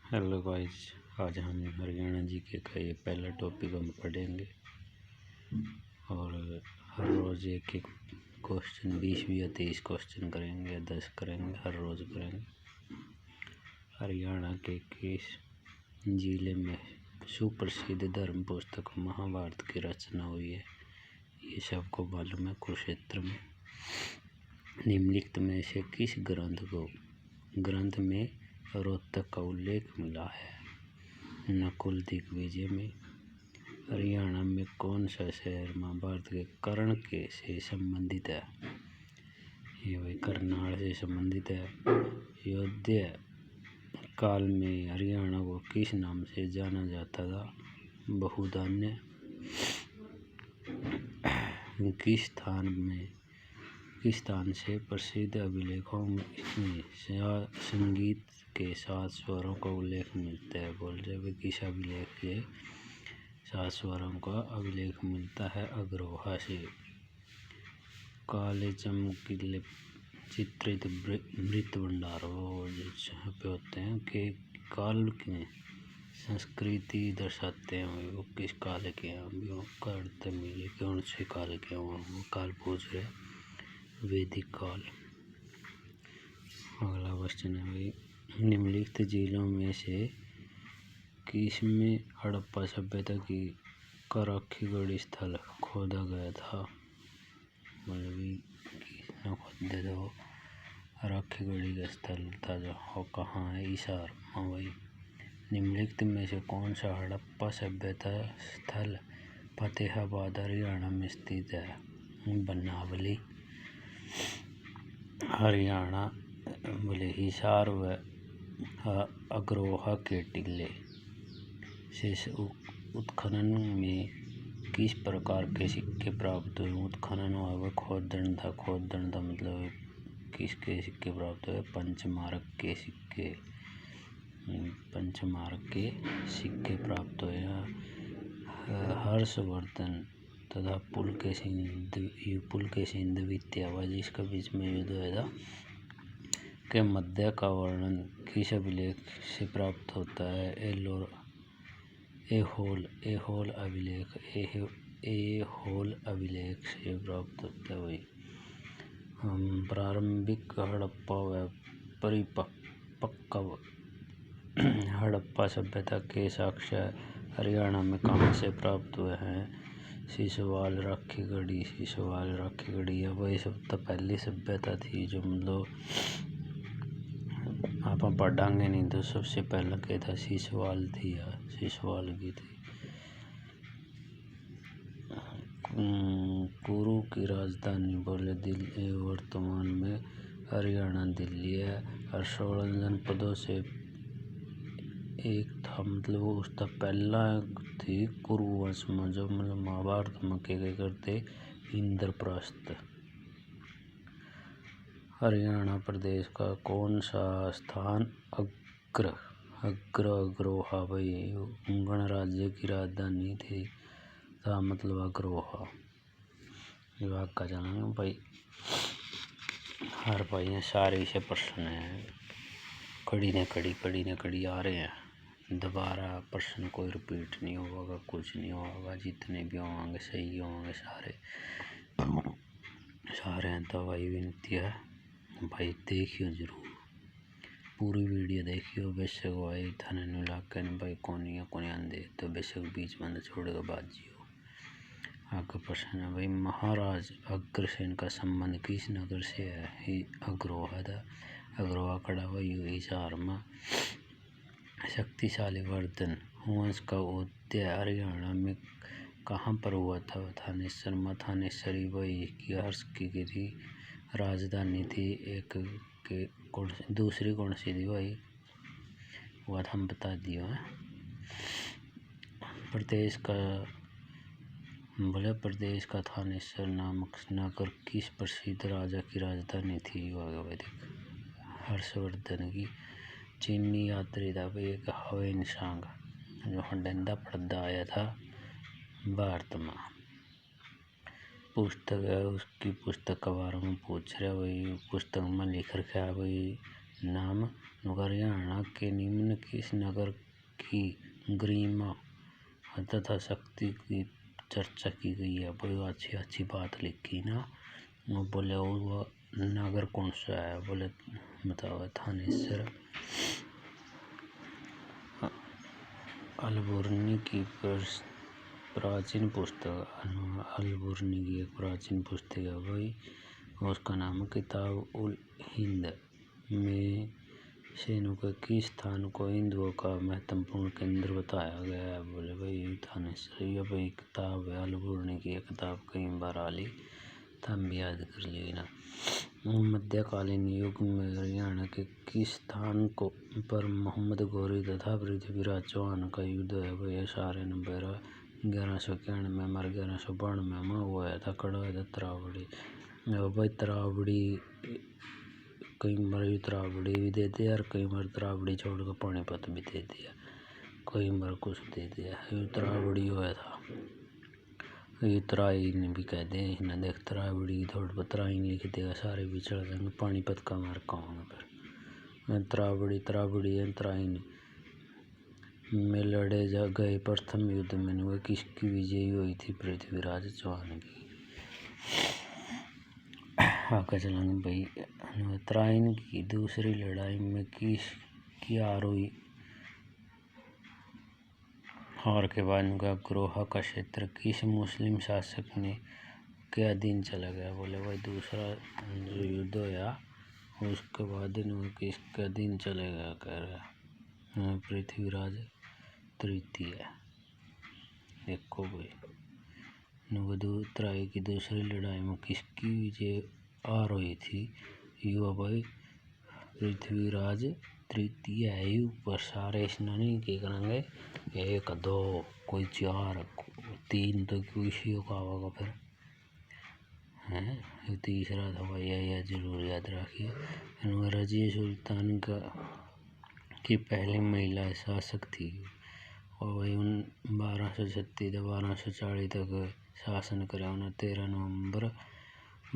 Hello guys, आज हम Haryana GK का ये पहला टॉपिक हम पढ़ेंगे और हर रोज़ एक एक क्वेश्चन 20 या 23 क्वेश्चन करेंगे या 10 करेंगे, हर रोज़ करेंगे। हरियाणा के किस जिले में सुप्रसिद्ध धर्म पुस्तक महाभारत की रचना हुई है? ये सबको मालूम है। कुरुक्षेत्र में। निम्नलिखित में से किस ग्रंथ में रोहतक का उल्लेख मिला है? नकुल दिग्विजय में। हरियाणा में कौन सा शहर महाभारत के कर्ण के से संबंधित है? ये वही करनाल से संबंधित है। युद्ध काल में हरियाणा को किस नाम से जाना जाता था? बहुधान्य। किस स्थान से प्रसिद्ध अभिलेखों में संगीत के 7 स्वरों का उल्लेख मिलता है? बोल रहे किस अभिलेख से 7 स्वरों का अभिलेख मिलता है? अग्रोहा से। काले चमकीले चित्रित मृत भंडार वो जहाँ पे होते हैं कि काल की संस्कृति दर्शाते हैं। वो किस काल के हैं? वो करते मिले कौन से काल के हैं? वो काल पूछ रहे, वैदिक काल। अगला क्वेश्चन है भाई, निम्नलिखित जिलों में से किसमें हड़प्पा सभ्यता की कराखीगढ़ी स्थल खोदा गया था? मतलब किसने खोदे थे वो? राखीगढ़ी का स्थल था जो कहाँ है? हिसार। हाँ भाई। निम्नलिखित में से कौन सा हड़प्पा सभ्यता स्थल फतेहाबाद हरियाणा में स्थित है? बनावली। हरियाणा बोले हिसार व अग्रोहा के टीले से उत्खनन में किस प्रकार के सिक्के प्राप्त हुए? उत्खनन हुआ वह खोदन था। खोदन था मतलब किसके सिक्के प्राप्त हुए? पंचमार्क के सिक्के। पंचमार्क के सिक्के प्राप्त हुए। हर्षवर्धन तथा पुलकेशिन द्वितीय जिसका बीच में युद्ध हुआ था के मध्य का वर्णन किस अभिलेख से प्राप्त होता है? एहोल अभिलेख से प्राप्त होता है। वही प्रारंभिक हड़प्पा व परिपक्व हड़प्पा सभ्यता के साक्ष्य हरियाणा में कहाँ से प्राप्त हुए हैं? सिसवाल राखीगढ़ी है वही सब तो पहली सभ्यता थी जो मतलब आप पढ़ांगे नहीं तो सबसे पहला क्या था? सिसवाल थी यार, सिसवाल की थी। कुरु की राजधानी बोले दिल्ली वर्तमान में हरियाणा दिल्ली है और 16 जनपदों से एक था। मतलब उसका पहला थी कुरु वंश में जो मतलब महाभारत में क्या करते इंद्रप्रस्थ। हरियाणा प्रदेश का कौन सा स्थान अग्रोहा भाई गणराज्य की राजधानी थी था मतलब अग्रोहा। विभाग का जाना भाई हर भाई सारे से प्रश्न है। कड़ी ने कड़ी आ रहे हैं। दोबारा प्रश्न कोई रिपीट नहीं होगा, कुछ नहीं होगा। जितने भी होंगे सही होंगे सारे हैं। तो भाई विनती है भाई देखियो जरूर पूरी वीडियो देखियो। बेशक भाई थाने नु इलाके ने भाई कोनी आंदे तो बेशक बीच में छोड़ेगा बाजियो। आगे प्रश्न है भाई महाराज अग्रसेन का संबंध किस नगर से है? ही अग्रोहा था। अग्रोहा खड़ा हुआ हिसार में। शक्तिशाली वर्धन वंश का उदय हरियाणा में कहाँ पर हुआ था? थानेसर में। थानेसरी वही की हर्ष की गिरी राजधानी थी। एक के दूसरी कौन सी थी भाई? वह हम बता दियो है। प्रदेश का थानेसर नामक नगर किस प्रसिद्ध राजा की राजधानी थी? हर्षवर्धन की। चीनी यात्री था भाई एक हवेन सांग जो हंडेंदा पड़दा आया था भारत में। पुस्तक है उसकी पुस्तक के बारे में पूछ रहा भाई। पुस्तक में लिख रखा है भाई नाम हरियाणा के निम्न किस नगर की गरिमा तथा शक्ति की चर्चा की गई है। भाई अच्छी अच्छी बात लिखी ना। वो बोले वो नगर कौन सा है, बोले बताओ। थानेसर अलबर्नी की प्राचीन पुस्तक, अलबर्नी की एक प्राचीन पुस्तक है भाई, उसका नाम किताब उल हिंद में सैनिकों के किस स्थान को हिंदुओं का महत्वपूर्ण केंद्र बताया गया है। बोले भाई थानेसर। ये भाई किताब है अलबर्नी की, किताब कई बार आ ली तब भी याद कर ली ना। मध्यकालीन युग में हरियाणा के किस स्थान को पर मोहम्मद गौरी तथा पृथ्वीराज चौहान का युद्ध है। भाई सारे नंबर 1191 मार 1192 में हुआ था। कड़ा त्रावड़ी भाई, त्रावड़ी कई बार त्रावड़ी भी दे दिया और कई बार त्रावड़ी छोड़कर पानीपत भी दे दिया, कई बार कुछ दे दिया। त्रावड़ी हुआ था, ये तराई ने भी कह दे ना। देख त्रावड़ी की थोड़ा तराई लिख देगा, सारे बिछड़ जाएंगे। पानीपत का मार कहूँगा फिर। त्रावड़ी है तराई में लड़े जा गए प्रथम युद्ध में वह किसकी विजयी हुई थी। पृथ्वीराज चौहान की। आगे चलेंगे भाई। तराइन की दूसरी लड़ाई में किसकी हार के बाद उनका ग्रोहा का क्षेत्र किस मुस्लिम शासक ने के अधीन चला गया। बोले भाई दूसरा जो युद्ध हुआ उसके बाद इन्होंने किसके अधीन चले गया, कह रहा पृथ्वीराज तृतीय। देखो भाई तराई की दूसरी लड़ाई में किसकी विजय हार हुई थी। युवा भाई पृथ्वीराज तृतीय है। ऊपर सारे स्नानी के करेंगे 1 2 कोई 4 3 तो किसी का होगा फिर है। तीसरा था भाई, यह जरूर याद रखिए। रजिया सुल्तान की पहली महिला शासक थी और वही 1236 से 1240 तक शासन करा। उन्हें 13 नवंबर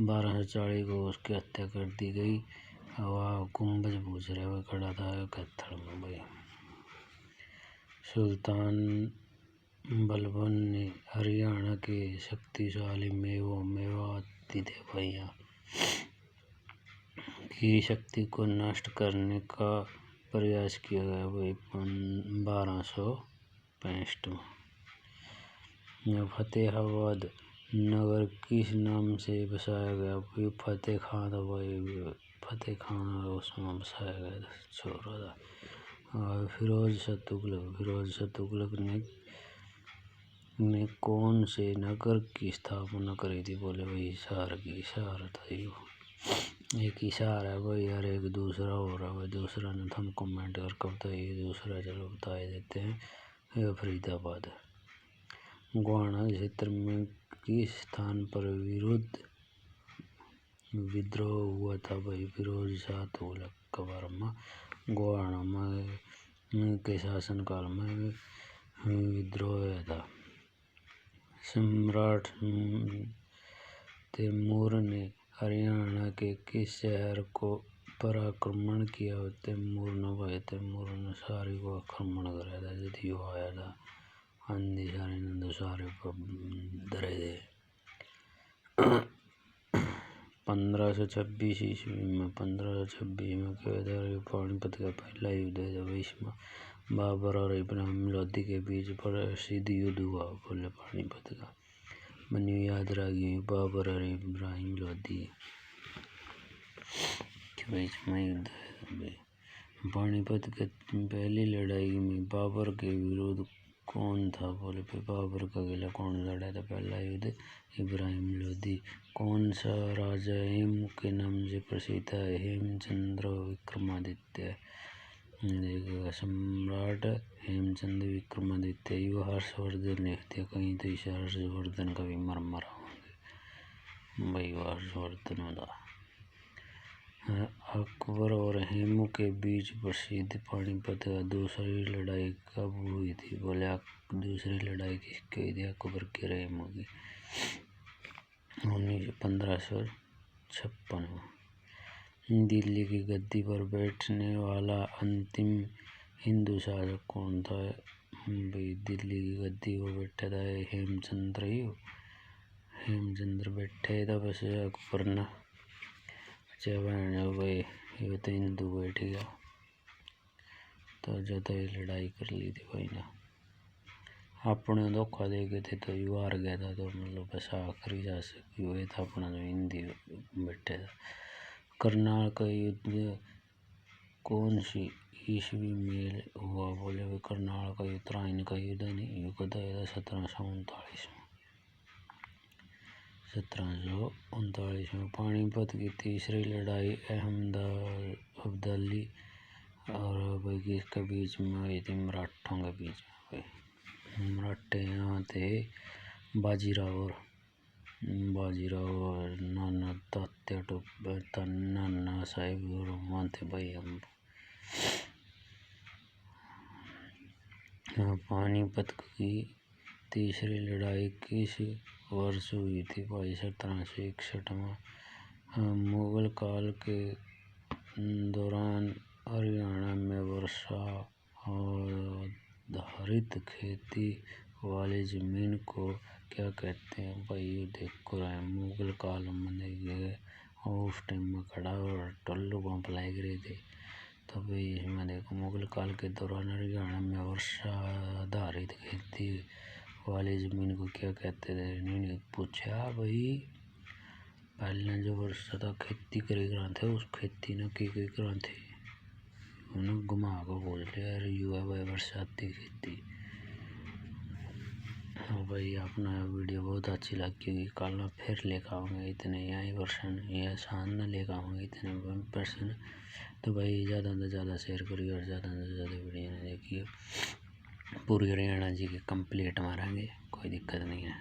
1240 को उसकी हत्या कर दी गई। वह गुम्बज पूछ रहे हुए खड़ा था कत्थड़ में भाई। सुल्तान बलबन ने हरियाणा के शक्तिशाली मेवाती थे भैया की शक्ति को नष्ट करने का प्रयास किया गया भाई 1265 में। फतेहाबाद नगर किस नाम से बसाया गया भाई। फतेह खान था भाई, फतेह खान उसमें बसाया गया था, छोरा था। फिरोज शाह तुगलक ने कौन से नगर की स्थापना करी थी। बोले भाई हिसार की। हिसार था ये, एक हिसार है भाई यार, एक दूसरा हो रहा है भाई। दूसरा ने हम कमेंट करके बताइए दूसरा, चलो बता देते हैं। ये फरीदाबाद गोहाना क्षेत्र में किस स्थान पर विद्रोह हुआ था भाई। फिरोज शाह तुगलक का बारमा गोहाना में के शासनकाल में विद्रोह हुआ था। सम्राट तैमूर ने हरियाणा के किस शहर को पर आक्रमण किया। तैमूर ने सारी को आक्रमण कराया था जब यो आया था। आंधी सारे ने सारे डरे थे। 1526 ईस्वी में पानीपत का पहला युद्ध जब इसमें बाबर और इब्राहिम लोधी के बीच प्रसिद्ध युद्ध हुआ। बोले पानीपत का बनी याद रखिए, बाबर और इब्राहिम लोधी के बीच में युद्ध है। पानीपत के पहली लड़ाई में बाबर के विरुद्ध कौन था। बोले बाबर का किला कौन लड़ा था पहला युद्ध। इब्राहिम लोधी। कौन सा राजा हेम के नाम से प्रसिद्ध है। हेमचंद्र विक्रमादित्य। सम्राट हेमचंद्र विक्रमादित्य। युवा हर्षवर्धन लिखते कहीं तो इस हर्षवर्धन का भी मरा होंगे भाई, हर्षवर्धन होता। अकबर और हेमू के बीच प्रसिद्ध पानीपत का दूसरी लड़ाई कब हुई थी। बोले दूसरी लड़ाई किसकी हुई थी, अकबर की और हेमू की। 1556 में। दिल्ली की गद्दी पर बैठने वाला अंतिम हिंदू शासक कौन था? भाई दिल्ली की गद्दी पर बैठा था हेमचंद्र ही हो। हेमचंद्र बैठे था बस अकबर ना भाई ये तो हिंदू बैठ गया तो ज़्यादा ही लड़ाई कर ली थी भाई ना। अपने धोखा दे गए थे तो यू हार गया था, तो मतलब बस आखिरी शासक हुए था अपना जो हिंदी बैठे था। करनाल का युद्ध कौन सी ईस्वी में हुआ? बोले भाई करनाल का युद्ध उत्तरायण का युद्ध नहीं, युद्ध था 1739 में। पानीपत की तीसरी लड़ाई अब्दाली और भाई किसके बीच में हुई थी? मराठों के बीच में भाई। मराठे यहाँ थे बाजीराव और नाना तात्या टोपे नाना साहेब और वहाँ थे भाई हम। पानीपत की तीसरी लड़ाई किस वर्ष हुई थी भाई? 1761 में। मुगल काल के दौरान हरियाणा में वर्षा आधारित खेती वाली जमीन को क्या कहते हैं भाई? ये देखो रहे मुगल काल में और उस टाइम में खड़ा और टल्लू पंप लग रहे थे। तो भाई इसमें देखो मुगल काल के दौरान हरियाणा में वर्षा आधारित खेती वाली जमीन को क्या कहते थे? इन्होंने पूछा भाई पहले जो वर्षा था खेती करे करा थे उस खेती ने की करा थे उन्हें घुमा को बोल लिया अरे युवा भाई बरसाती खेती। हाँ भाई अपना वीडियो बहुत अच्छी लगी, कल ना फिर लेकर आऊँगा इतने यही वर्षन या शान ना लेकर आऊँगा इतने पर्सन। तो भाई ज़्यादा से ज़्यादा शेयर करिए और ज़्यादा से ज़्यादा वीडियो देखिए। पूरी हरियाणा जी के कंप्लीट मारेंगे, कोई दिक्कत नहीं है।